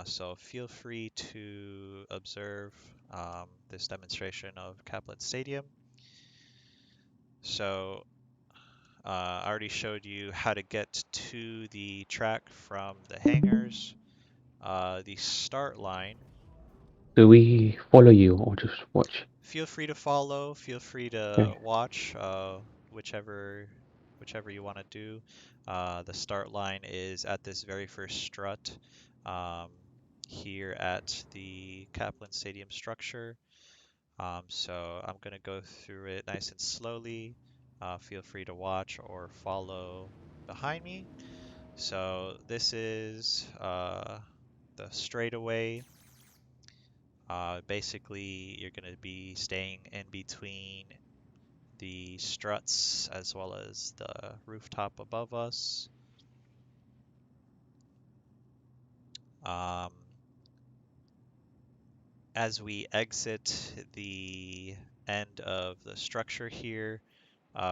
So feel free to observe this demonstration of Caplan Stadium. So I already showed you how to get to the track from the hangars. The start line, Do we follow you or just watch? feel free to follow, feel free to Okay. watch, whichever you want to do. The start line is at this very first strut um, here at the Caplan Stadium structure. So I'm going to go through it nice and slowly. Feel free to watch or follow behind me. So this is the straightaway. Basically, you're going to be staying in between the struts as well as the rooftop above us. Um, as we exit the end of the structure here,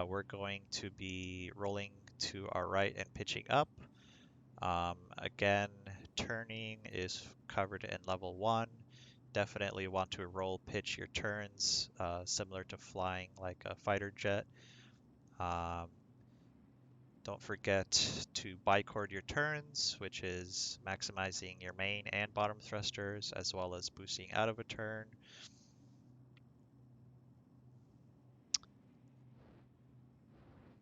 we're going to be rolling to our right and pitching up. Again, turning is covered in level 1. Definitely want to roll pitch your turns, similar to flying like a fighter jet. Um, don't forget to bichord your turns, which is maximizing your main and bottom thrusters, as well as boosting out of a turn.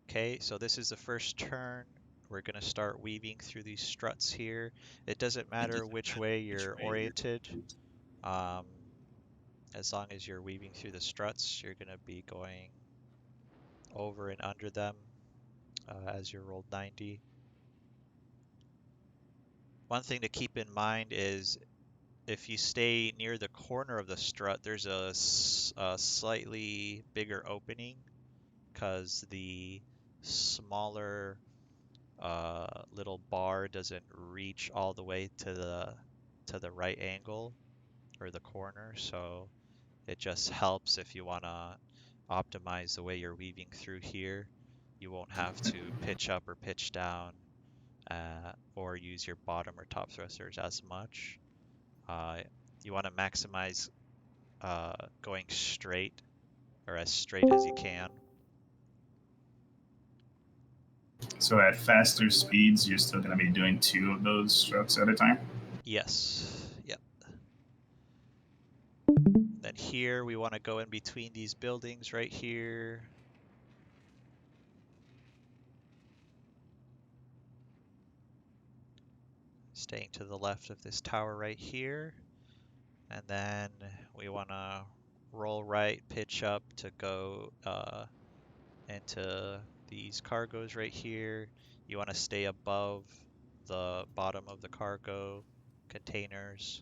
Okay, so this is the first turn. We're going to start weaving through these struts here. It doesn't matter which way you're oriented. Um, as long as you're weaving through the struts, you're going to be going over and under them as you rolled 90. One thing to keep in mind is if you stay near the corner of the strut, there's a slightly bigger opening because the smaller little bar doesn't reach all the way to the right angle or the corner, so it just helps if you want to optimize the way you're weaving through here. You won't have to pitch up or pitch down or use your bottom or top thrusters as much. Uh, you want to maximize going straight or as straight as you can. So at faster speeds, you're still going to be doing two of those strokes at a time. Yes. Yep. Then here we want to go in between these buildings right here. Staying to the left of this tower right here. And then we want to roll right, pitch up to go into these cargoes right here. You want to stay above the bottom of the cargo containers.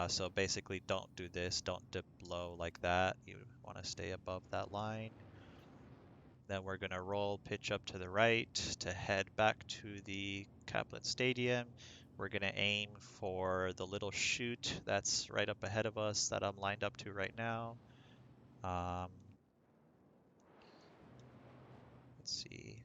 So basically don't do this, don't dip low like that. You want to stay above that line. Then we're going to roll pitch up to the right to head back to the Caplan Stadium. We're going to aim for the little chute that's right up ahead of us that I'm lined up to right now. Let's see.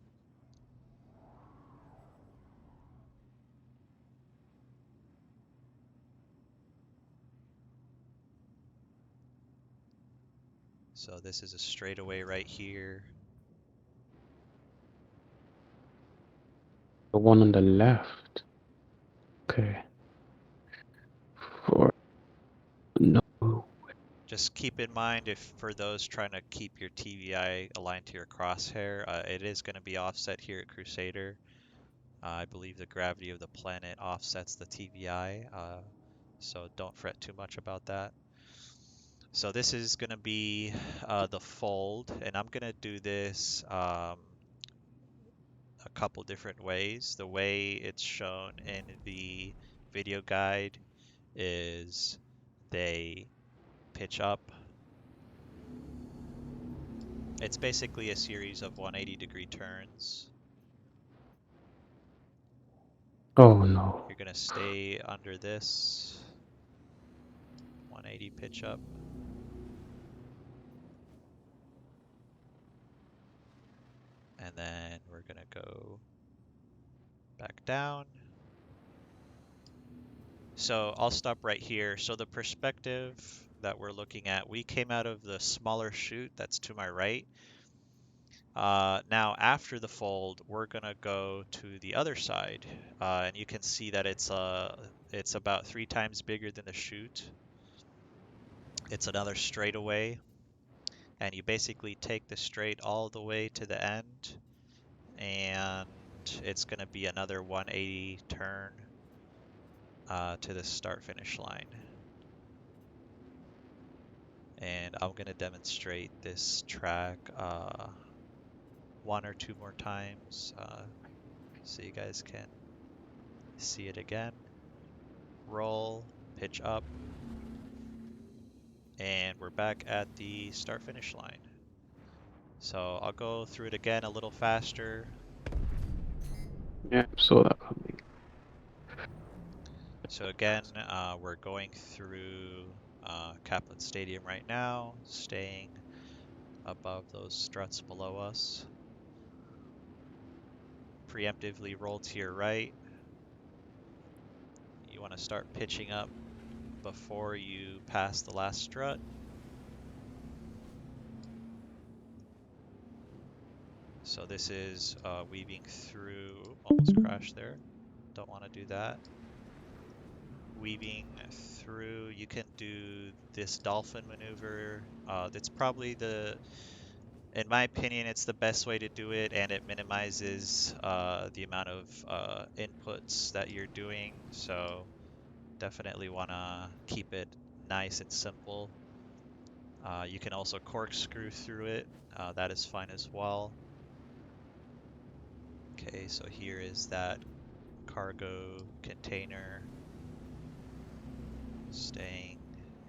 So this is a straightaway right here. The one on the left. Okay. For no. Just keep in mind if for those trying to keep your TVI aligned to your crosshair, it is going to be offset here at Crusader. I believe the gravity of the planet offsets the TVI, so don't fret too much about that. So this is going to be the fold, and I'm going to do this a couple different ways. The way it's shown in the video guide is they pitch up. It's basically a series of 180-degree turns. Oh no. You're going to stay under this 180 pitch up. And then we're going to go back down. So I'll stop right here. So the perspective that we're looking at, we came out of the smaller chute that's to my right. Now after the fold, we're gonna go to the other side, and you can see that it's about 3 times bigger than the chute. It's another straightaway, and you basically take the straight all the way to the end, and it's gonna be another 180 turn to the start finish line. And I'm gonna demonstrate this track 1 or 2 more times so you guys can see it again. Roll, pitch up, and we're back at the start finish line. So I'll go through it again a little faster. Yeah, saw that coming. So again, we're going through Caplan Stadium right now, staying above those struts below us. Preemptively roll to your right. You want to start pitching up before you pass the last strut. So this is weaving through, almost crashed there. Don't want to do that. Weaving through, you can do this dolphin maneuver. That's probably in my opinion, it's the best way to do it, and it minimizes the amount of inputs that you're doing. So definitely want to keep it nice and simple. You can also corkscrew through it. That is fine as well. Okay, so here is that cargo container staying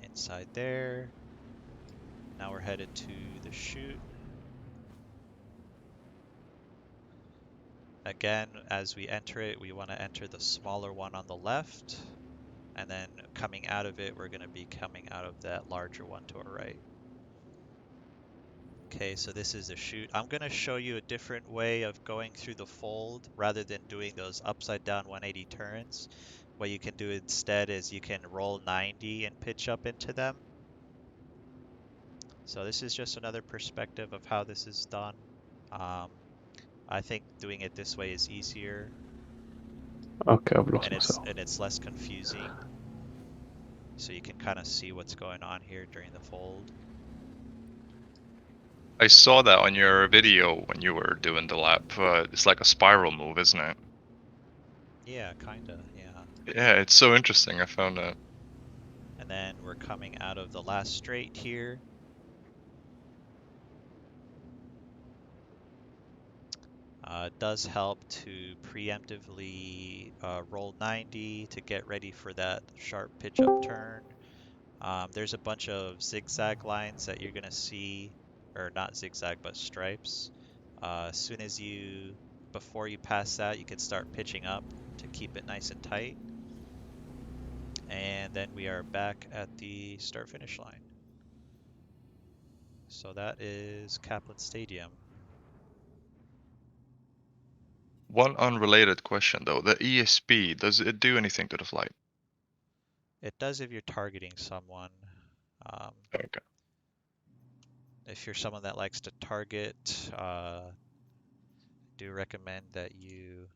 inside there. Now we're headed to the chute. Again, as we enter it, we want to enter the smaller one on the left, and then coming out of it, we're going to be coming out of that larger one to our right. Okay, so this is the chute. I'm going to show you a different way of going through the fold rather than doing those upside down 180 turns. What you can do instead is you can roll 90 and pitch up into them. So this is just another perspective of how this is done. I think doing it this way is easier, Okay, I've lost and myself. it's less confusing. So you can kind of see what's going on here during the fold. I saw that on your video when you were doing the lap. It's like a spiral move, isn't it? Yeah, kinda, yeah. Yeah, it's so interesting. I found that. And then we're coming out of the last straight here. It does help to preemptively roll 90 to get ready for that sharp pitch up turn. There's a bunch of zigzag lines that you're going to see, or not zigzag, but stripes. As soon as before you pass that, you can start pitching up to keep it nice and tight. And then we are back at the start finish line. So that is Caplan Stadium. One unrelated question though. The ESP, does it do anything to the flight? It does if you're targeting someone. Um, Okay. if you're someone that likes to target, do recommend that you